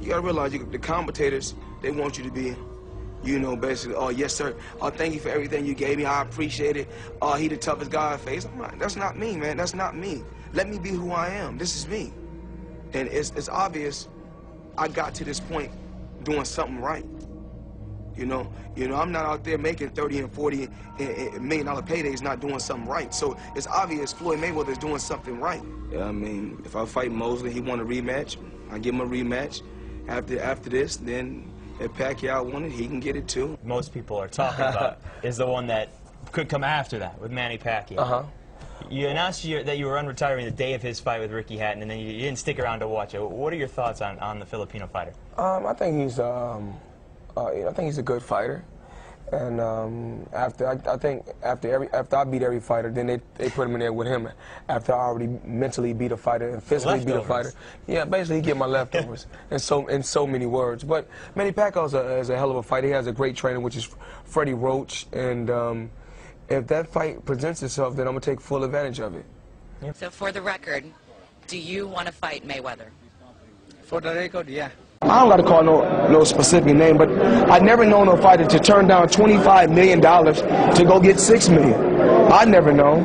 You gotta realize the commentators, they want you to be, you know, basically, oh, yes, sir. Oh, thank you for everything you gave me. I appreciate it. Oh, he the toughest guy I face. That's not me, man. That's not me. Let me be who I am. This is me. And it's obvious I got to this point doing something right. You know, I'm not out there making 30 and 40 and million-dollar paydays not doing something right. So it's obvious Floyd Mayweather is doing something right. Yeah, I mean, if I fight Mosley, he want a rematch, I give him a rematch. After this, then if Pacquiao won it, he can get it too. Most people are talking about is the one that could come after that with Manny Pacquiao. You announced that you were unretiring the day of his fight with Ricky Hatton, and then you didn't stick around to watch it. What are your thoughts on the Filipino fighter? I think he's a good fighter, and after I beat every fighter, then they put him in there with him. After I already mentally beat a fighter and physically beat a fighter, yeah, basically he get my leftovers in so many words. But Manny Pacquiao is a hell of a fighter. He has a great trainer, which is Freddie Roach, and if that fight presents itself, then I'm gonna take full advantage of it. So for the record, do you want to fight Mayweather? For the record, yeah. I don't got to call no specific name, but I never known a fighter to turn down $25 million to go get $6 million. I never know,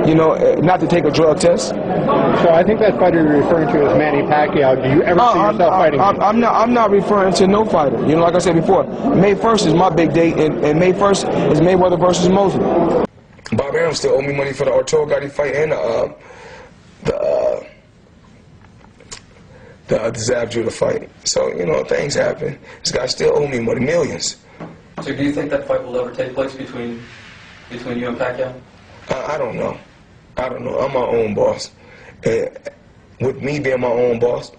you know, not to take a drug test. So I think that fighter you're referring to is Manny Pacquiao. Do you ever see yourself fighting him? I'm not referring to no fighter. You know, like I said before, May 1st is my big date, and May 1st is Mayweather versus Mosley. Bob Arum still owe me money for the Arturo Gatti fight and the Zab Judah fight. So, you know, things happen. This guy still owe me money, millions. So do you think that fight will ever take place between you and Pacquiao? I don't know. I don't know. I'm my own boss. And with me being my own boss,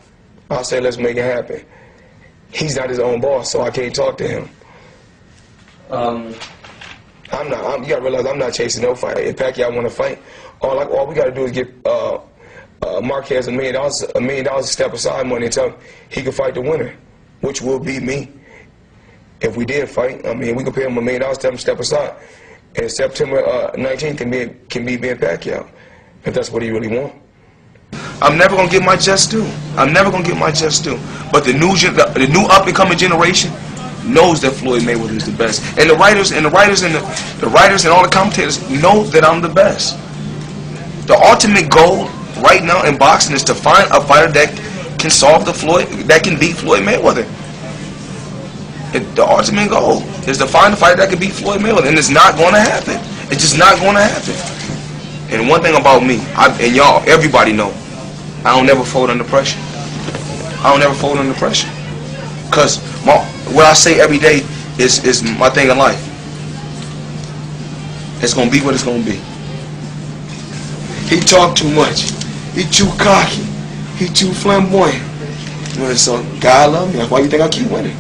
I'll say let's make it happen. He's not his own boss, so I can't talk to him. You gotta realize I'm not chasing no fight. If Pacquiao want to fight, all we gotta do is get Marquez $1 million to step aside money and tell him he can fight the winner, which will be me. If we did fight, I mean, we can pay him $1 million, tell him to step aside. And September 19th can be being Pacquiao, if that's what he really wants. I'm never gonna get my just due. I'm never gonna get my just due. But the new up and coming generation knows that Floyd Mayweather is the best, and the writers and all the commentators know that I'm the best. The ultimate goal right now in boxing is to find a fighter that can beat Floyd Mayweather. The ultimate goal is to find a fighter that can beat Floyd Mayweather, and it's not going to happen. It's just not going to happen. And one thing about me, and y'all, everybody know, I don't never fold under pressure. I don't never fold under pressure, cause what I say every day is my thing in life. It's gonna be what it's gonna be. He talk too much. He too cocky. He too flamboyant. Well, so God love me. That's why you think I keep winning.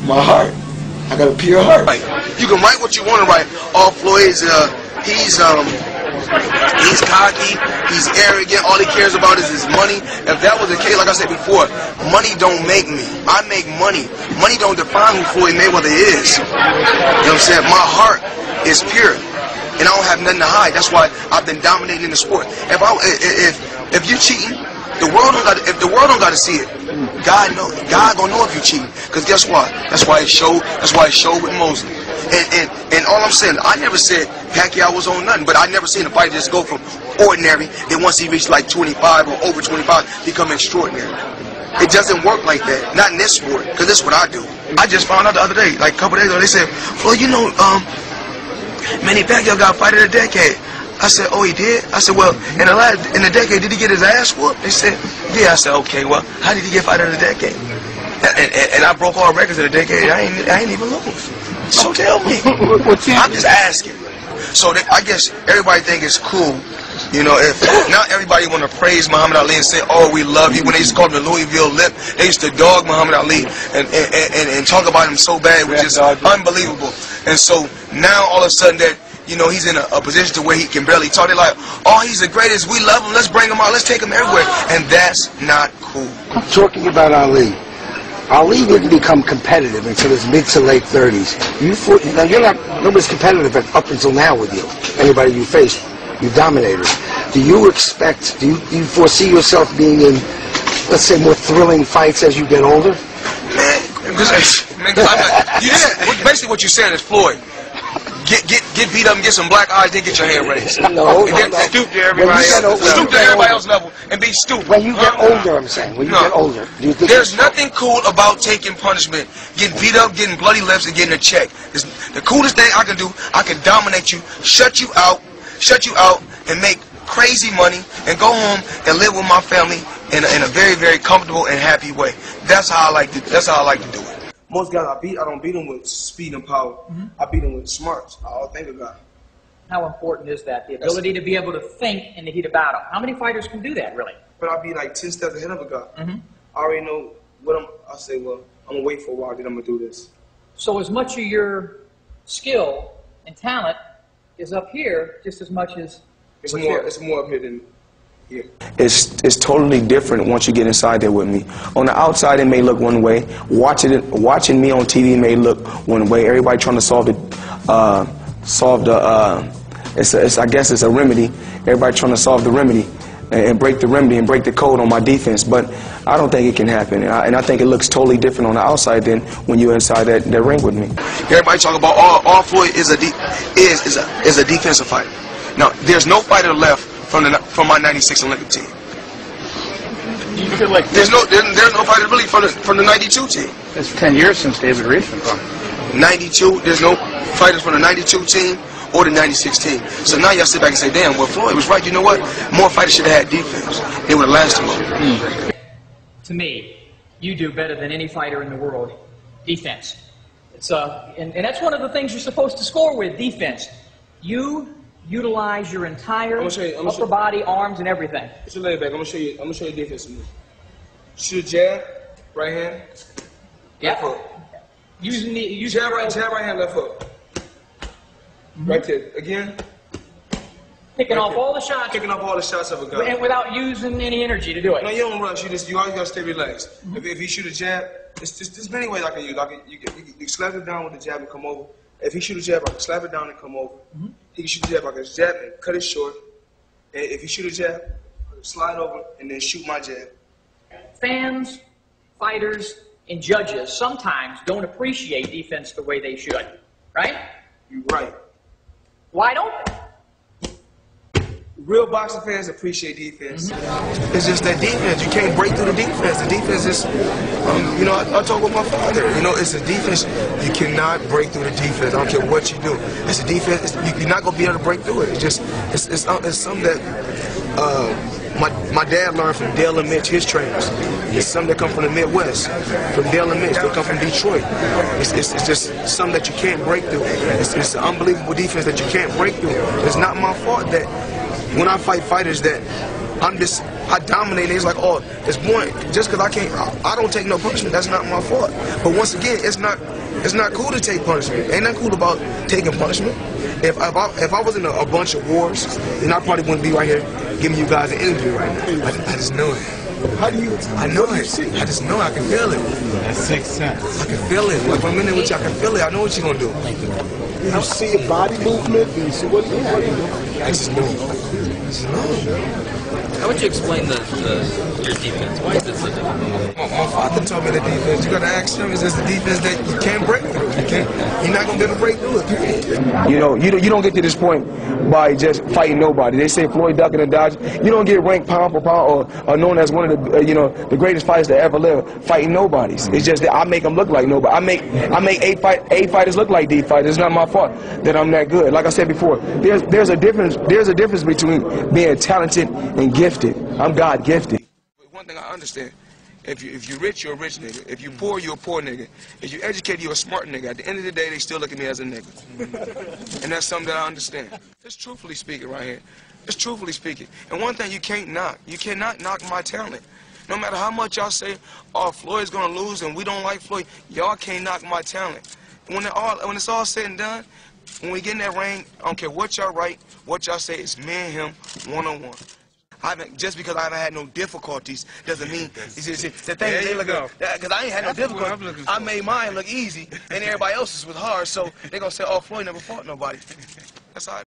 My heart. I got a pure heart. You can write what you want to write. All Floyd's, he's cocky. He's arrogant. All he cares about is his money. If that was the case, like I said before, money don't make me. I make money. Money don't define who Floyd Mayweather is. You know what I'm saying? My heart is pure. And I don't have nothing to hide. That's why I've been dominating the sport. If you cheating, the world don't got. If the world don't got to see it, God gonna know if you cheating. Cause guess what? That's why it showed. That's why it showed with Mosley. And all I'm saying, I never said Pacquiao was on nothing, but I never seen a fight just go from ordinary. Then once he reached like 25 or over 25, become extraordinary. It doesn't work like that. Not in this sport. Cause this is what I do. I just found out the other day, like a couple days ago, they said, well, you know, Manny Pacquiao got fight of the decade. I said, oh, he did? I said, well, in the decade, did he get his ass whooped? They said, yeah. I said, okay, well, how did he get fight of the decade? And I broke all records of the decade. I ain't even lose. So tell me. I'm just asking. So I guess everybody think it's cool. You know, if not everybody want to praise Muhammad Ali and say, oh, we love you. When they used to call him the Louisville Lip, they used to dog Muhammad Ali and talk about him so bad, which is unbelievable. And so now all of a sudden that, you know, he's in a position to where he can barely talk. They're like, oh, he's the greatest. We love him. Let's bring him out. Let's take him everywhere. And that's not cool. Talking about Ali. Ali didn't become competitive until his mid to late 30s. Now you're not nobody's competitive up until now with you. Anybody you face, you dominated. Do you foresee yourself being in let's say, more thrilling fights as you get older? Basically what you're saying is, Floyd, get beat up and get some black eyes, then get your hand raised. No. Stoop to everybody else's level and be stupid. When you get older, I'm saying. When you get older, do you think there's nothing cool about taking punishment, getting beat up, getting bloody lips, and getting a check. The coolest thing I can do, I can dominate you, shut you out, and make crazy money, and go home and live with my family in a very, very comfortable and happy way. That's how I like to do it. Most guys I don't beat them with speed and power. I beat them with smarts. I'll think about it. How important is that? The ability to be able to think in the heat of battle. How many fighters can do that, really? But I'll be like 10 steps ahead of a guy. I already know what I say, well, I'm going to wait for a while, then I'm going to do this. So as much of your skill and talent is up here, just as much as it's more up here than here. It's totally different once you get inside there with me. On the outside, it may look one way. Watching me on TV may look one way. Everybody trying to solve I guess it's a remedy. Everybody trying to solve the remedy and break the remedy and break the code on my defense. But I don't think it can happen. And I think it looks totally different on the outside than when you're inside that ring with me. Everybody talk about all Floyd is a defensive fighter. Now, there's no fighter left from my '96 Olympic team. You feel like there's no fighter really from the '92 team. It's 10 years since David Reed's been gone. '92, there's no fighters from the '92 team or the '96 team. So now y'all sit back and say, damn, well, Floyd was right. You know what? More fighters should have had defense. They would have lasted longer. To me, you do better than any fighter in the world. Defense. It's and that's one of the things you're supposed to score with, defense. You utilize your entire upper body, arms, and everything. Just lay back. I'm gonna show you defense. Shoot a jab, right hand. Yep. Left hook. Use jab, right hand, left hook. Right there. Again. Picking off all the shots. Picking off all the shots of a guy. And without using any energy to do it. No, you don't rush. You always gotta stay relaxed. If he shoot a jab, there's many ways I can use. You slap it down with the jab and come over. If he shoot a jab, I can slap it down and come over. He can shoot a jab, I can jab and cut it short. And if he shoot a jab, I can slide over and then shoot my jab. Fans, fighters, and judges sometimes don't appreciate defense the way they should. Right? You're right. Why don't they? Real boxing fans appreciate defense. It's just that defense. You can't break through the defense. The defense is, I talk with my father. It's a defense. You cannot break through the defense. I don't care what you do. It's a defense. You're not gonna be able to break through it. It's something that my dad learned from Dale and Mitch, his trainers. It's something that come from the Midwest, from Dale and Mitch. They come from Detroit. It's just something that you can't break through. It's an unbelievable defense that you can't break through. It's not my fault that when I fight fighters that I dominate. It's like, oh, it's one. Just because I don't take no punishment. That's not my fault. But once again, it's not cool to take punishment. Ain't nothing cool about taking punishment. If I was in a bunch of wars, then I probably wouldn't be right here giving you guys an interview right now. I just know it. How do you? I know it. I just know it. I can feel it. That sixth sense. I can feel it. Like when I'm in there with you, I can feel it. I know what you're gonna do. You see a body movement. You see what you do. I just know. I just know. How would you explain your defense? Why is it so difficult? My father told me the defense. You gotta ask him. Is this the defense that you can't break through? You're not gonna be able to break through it. Period. You don't get to this point by just fighting nobody. They say Floyd ducking and dodging. You don't get ranked pound for pound or known as one of the the greatest fighters to ever live fighting nobodies. It's just that I make them look like nobody. I make eight fighters look like D fighters. It's not my fault that I'm that good. Like I said before, there's a difference between being talented and gifted. I'm God gifted. One thing I understand. If you're rich, you're a rich nigga. If you're poor, you're a poor nigga. If you're educated, you're a smart nigga. At the end of the day, they still look at me as a nigga. And that's something that I understand. Just truthfully speaking right here. Just truthfully speaking. And one thing you can't knock. You cannot knock my talent. No matter how much y'all say, oh, Floyd's going to lose and we don't like Floyd, y'all can't knock my talent. When it's all said and done, when we get in that ring, I don't care what y'all write, what y'all say, it's me and him, one-on-one. Just because I haven't had no difficulties doesn't mean the thing they look at, because I ain't had no difficulties. I made mine look easy and everybody else's was hard, so they're gonna say, oh, Floyd never fought nobody. That's how